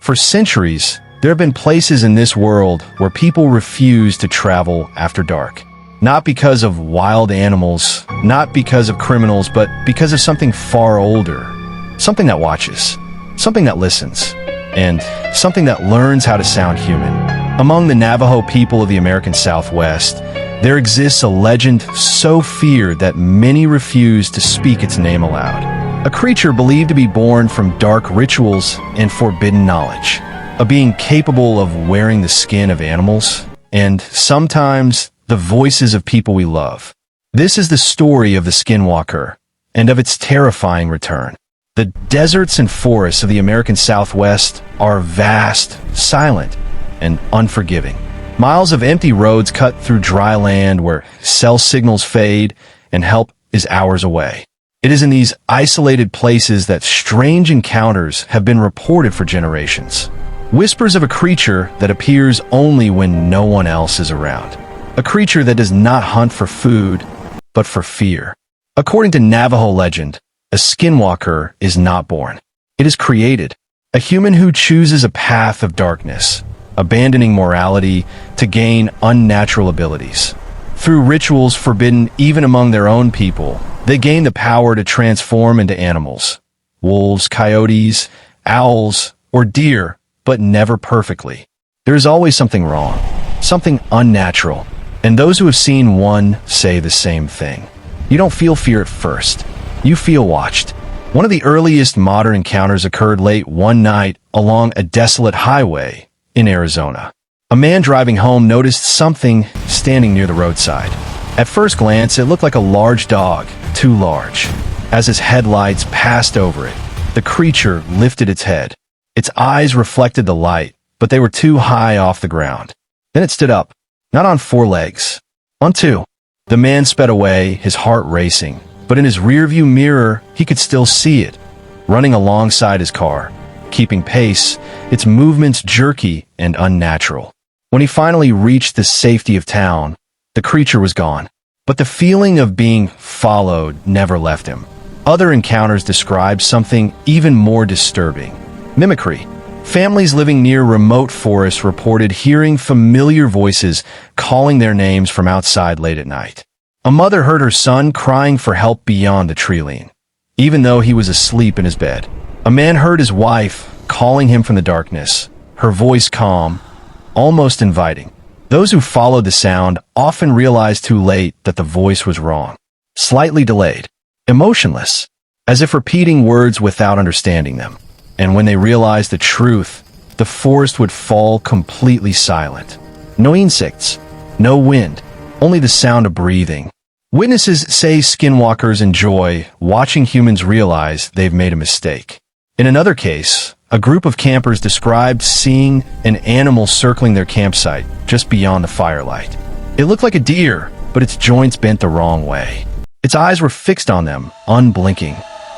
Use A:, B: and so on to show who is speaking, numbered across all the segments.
A: For centuries, there have been places in this world where people refuse to travel after dark. Not because of wild animals, not because of criminals, but because of something far older. Something that watches, something that listens, and something that learns how to sound human. Among the Navajo people of the American Southwest, there exists a legend so feared that many refuse to speak its name aloud. A creature believed to be born from dark rituals and forbidden knowledge. A being capable of wearing the skin of animals, and sometimes the voices of people we love. This is the story of the Skinwalker, and of its terrifying return. The deserts and forests of the American Southwest are vast, silent, and unforgiving. Miles of empty roads cut through dry land where cell signals fade and help is hours away. It is in these isolated places that strange encounters have been reported for generations. Whispers of a creature that appears only when no one else is around. A creature that does not hunt for food, but for fear. According to Navajo legend, a skinwalker is not born. It is created. A human who chooses a path of darkness, abandoning morality to gain unnatural abilities. Through rituals forbidden even among their own people, they gain the power to transform into animals. Wolves, coyotes, owls, or deer, but never perfectly. There is always something wrong, something unnatural, and those who have seen one say the same thing. You don't feel fear at first. You feel watched. One of the earliest modern encounters occurred late one night along a desolate highway in Arizona. A man driving home noticed something standing near the roadside. At first glance, it looked like a large dog, too large. As his headlights passed over it, the creature lifted its head. Its eyes reflected the light, but they were too high off the ground. Then it stood up, not on four legs, on two. The man sped away, his heart racing, but in his rearview mirror, he could still see it, running alongside his car, keeping pace, its movements jerky and unnatural. When he finally reached the safety of town, the creature was gone, but the feeling of being followed never left him. Other encounters described something even more disturbing. Mimicry. Families living near remote forests reported hearing familiar voices calling their names from outside late at night. A mother heard her son crying for help beyond the tree line, even though he was asleep in his bed. A man heard his wife calling him from the darkness, her voice calm, almost inviting. Those who followed the sound often realized too late that the voice was wrong, slightly delayed, emotionless, as if repeating words without understanding them. And when they realized the truth, the forest would fall completely silent. No insects, no wind, only the sound of breathing. Witnesses say skinwalkers enjoy watching humans realize they've made a mistake. In another case, a group of campers described seeing an animal circling their campsite just beyond the firelight. It looked like a deer, but its joints bent the wrong way. Its eyes were fixed on them, unblinking.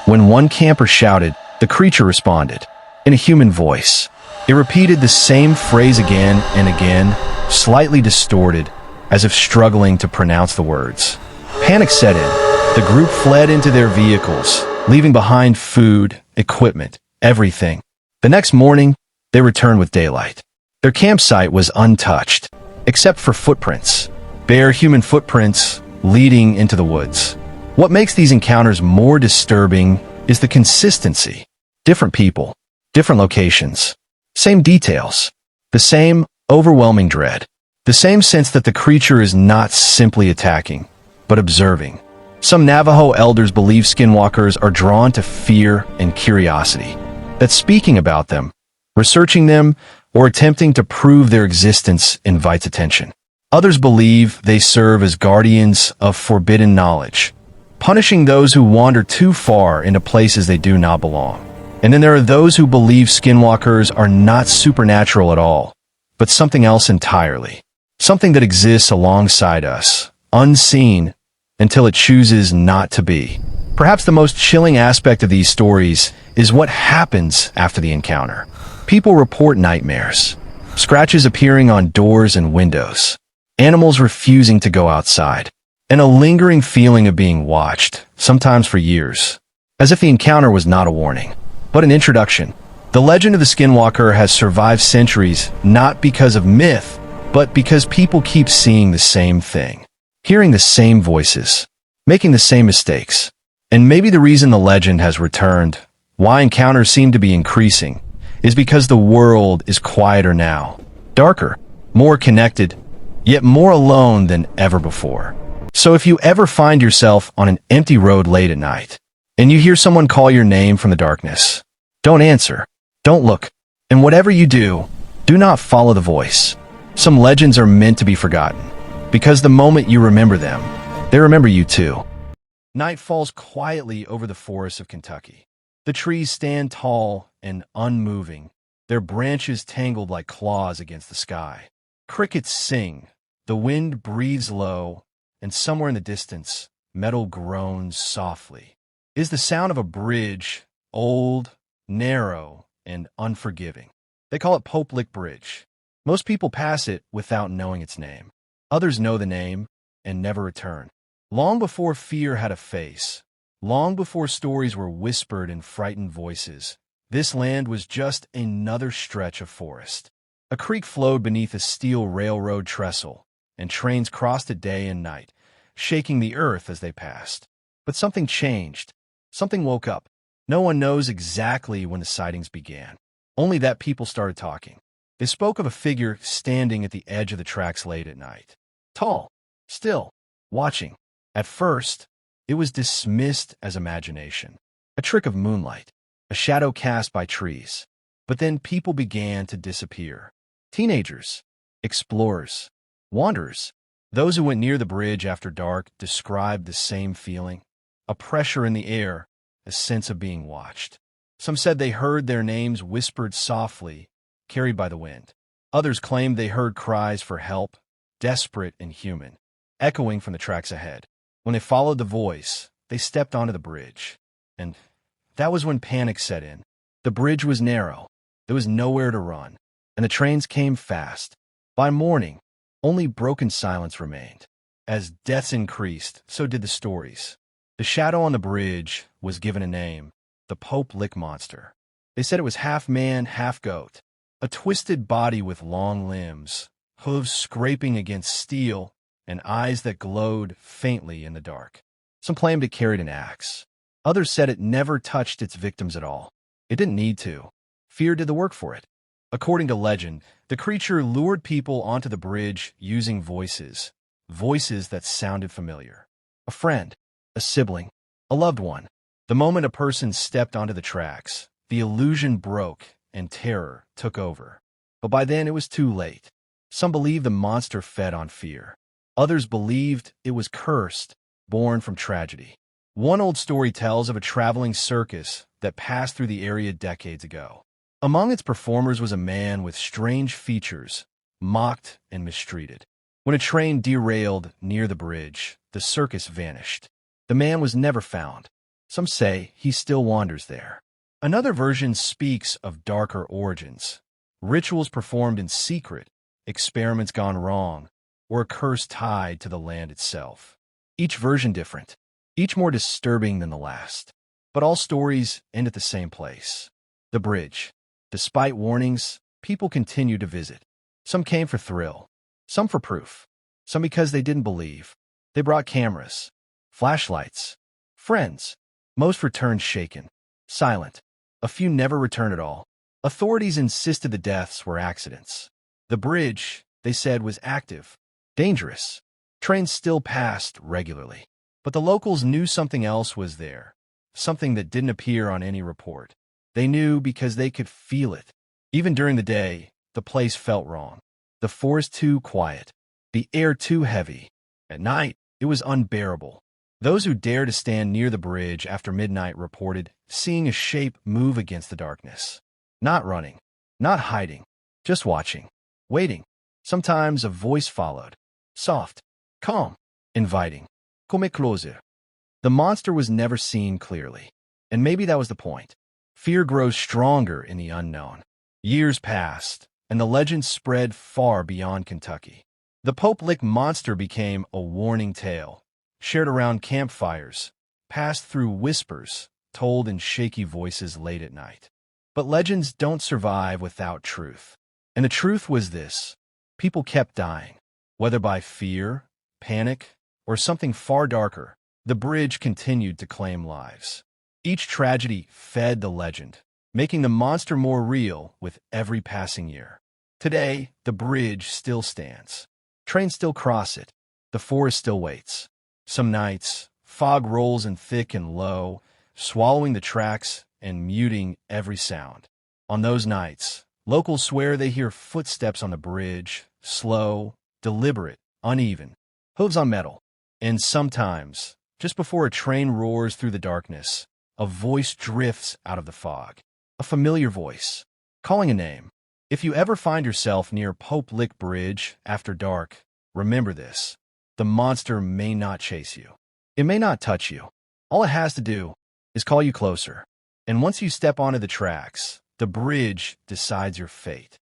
A: When one camper shouted, the creature responded, in a human voice. It repeated the same phrase again and again, slightly distorted, as if struggling to pronounce the words. Panic set in. The group fled into their vehicles, leaving behind food, equipment, everything. The next morning, they returned with daylight. Their campsite was untouched, except for footprints, bare human footprints leading into the woods. What makes these encounters more disturbing is the consistency. Different people, different locations, same details, the same overwhelming dread, the same sense that the creature is not simply attacking, but observing. Some Navajo elders believe skinwalkers are drawn to fear and curiosity, that speaking about them, researching them, or attempting to prove their existence invites attention. Others believe they serve as guardians of forbidden knowledge, punishing those who wander too far into places they do not belong. And then there are those who believe skinwalkers are not supernatural at all, but something else entirely. Something that exists alongside us, unseen, until it chooses not to be. Perhaps the most chilling aspect of these stories is what happens after the encounter. People report nightmares, scratches appearing on doors and windows, animals refusing to go outside, and a lingering feeling of being watched, sometimes for years, as if the encounter was not a warning, but an introduction, The legend of the Skinwalker has survived centuries, not because of myth, but because people keep seeing the same thing, hearing the same voices, making the same mistakes. And maybe the reason the legend has returned, why encounters seem to be increasing, is because the world is quieter now, darker, more connected, yet more alone than ever before. So if you ever find yourself on an empty road late at night, and you hear someone call your name from the darkness, don't answer. Don't look. And whatever you do, do not follow the voice. Some legends are meant to be forgotten, because the moment you remember them, they remember you too. Night falls quietly over the forests of Kentucky. The trees stand tall and unmoving, their branches tangled like claws against the sky. Crickets sing, the wind breathes low, and somewhere in the distance, metal groans softly. It is the sound of a bridge, old, narrow, and unforgiving. They call it Pope Lick Bridge. Most people pass it without knowing its name. Others know the name and never return. Long before fear had a face, long before stories were whispered in frightened voices, this land was just another stretch of forest. A creek flowed beneath a steel railroad trestle, and trains crossed it day and night, shaking the earth as they passed. But something changed. Something woke up. No one knows exactly when the sightings began, only that people started talking. They spoke of a figure standing at the edge of the tracks late at night. Tall, still, watching. At first, it was dismissed as imagination, a trick of moonlight, a shadow cast by trees. But then people began to disappear. Teenagers, explorers, wanderers. Those who went near the bridge after dark described the same feeling, a pressure in the air, a sense of being watched. Some said they heard their names whispered softly, carried by the wind. Others claimed they heard cries for help, desperate and human, echoing from the tracks ahead. When they followed the voice, they stepped onto the bridge. And that was when panic set in. The bridge was narrow. There was nowhere to run, and the trains came fast. By morning, only broken silence remained. As deaths increased, so did the stories. The shadow on the bridge was given a name, the Pope Lick Monster. They said it was half man, half goat, a twisted body with long limbs, hooves scraping against steel, and eyes that glowed faintly in the dark. Some claimed it carried an axe. Others said it never touched its victims at all. It didn't need to. Fear did the work for it. According to legend, the creature lured people onto the bridge using voices, voices that sounded familiar. A friend, a sibling, a loved one. The moment a person stepped onto the tracks, the illusion broke and terror took over. But by then it was too late. Some believed the monster fed on fear. Others believed it was cursed, born from tragedy. One old story tells of a traveling circus that passed through the area decades ago. Among its performers was a man with strange features, mocked and mistreated. When a train derailed near the bridge, the circus vanished. The man was never found. Some say he still wanders there. Another version speaks of darker origins, rituals performed in secret, experiments gone wrong, or a curse tied to the land itself. Each version different, each more disturbing than the last. But all stories end at the same place, the bridge. Despite warnings, people continued to visit. Some came for thrill, some for proof, some because they didn't believe. They brought cameras, flashlights, friends. Most returned shaken, silent. A few never returned at all. Authorities insisted the deaths were accidents. The bridge, they said, was active, dangerous. Trains still passed regularly. But the locals knew something else was there, something that didn't appear on any report. They knew because they could feel it. Even during the day, the place felt wrong. The forest too quiet, the air too heavy. At night, it was unbearable. Those who dared to stand near the bridge after midnight reported seeing a shape move against the darkness. Not running, not hiding, just watching, waiting. Sometimes a voice followed, soft, calm, inviting. Come closer. The monster was never seen clearly, and maybe that was the point. Fear grows stronger in the unknown. Years passed, and the legend spread far beyond Kentucky. The Pope Lick Monster became a warning tale, shared around campfires, passed through whispers, told in shaky voices late at night. But legends don't survive without truth. And the truth was this: people kept dying. Whether by fear, panic, or something far darker, the bridge continued to claim lives. Each tragedy fed the legend, making the monster more real with every passing year. Today, the bridge still stands. Trains still cross it. The forest still waits. Some nights, fog rolls in thick and low, swallowing the tracks and muting every sound. On those nights, locals swear they hear footsteps on the bridge, slow, deliberate, uneven, hooves on metal. And sometimes, just before a train roars through the darkness, a voice drifts out of the fog. A familiar voice, calling a name. If you ever find yourself near Pope Lick Bridge after dark, remember this: the monster may not chase you. It may not touch you. All it has to do is call you closer. And once you step onto the tracks, the bridge decides your fate.